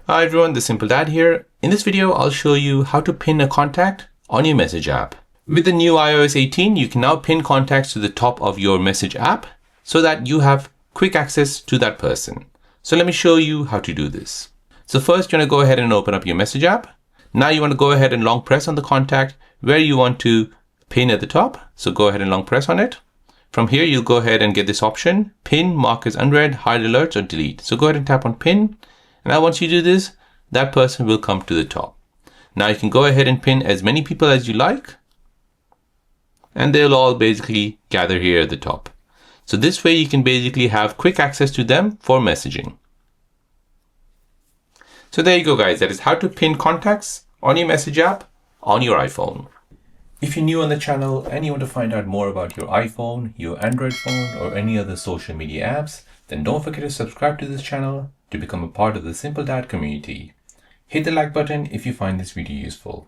Hi everyone, this is Simple Dad here. In this video, I'll show you how to pin a contact on your message app. With the new iOS 18, you can now pin contacts to the top of your message app so that you have quick access to that person. So let me show you how to do this. So first, you want to go ahead and open up your message app. Now you want to go ahead and long press on the contact where you want to pin at the top. So go ahead and long press on it. From here, you'll go ahead and get this option, pin, mark as unread, hide alerts, or delete. So go ahead and tap on pin. And now once you do this, that person will come to the top. Now you can go ahead and pin as many people as you like, and they'll all basically gather here at the top. So this way you can basically have quick access to them for messaging. So there you go, guys. That is how to pin contacts on your message app on your iPhone. If you're new on the channel and you want to find out more about your iPhone, your Android phone, or any other social media apps, then don't forget to subscribe to this channel to become a part of the Simple Dad community. Hit the like button if you find this video useful.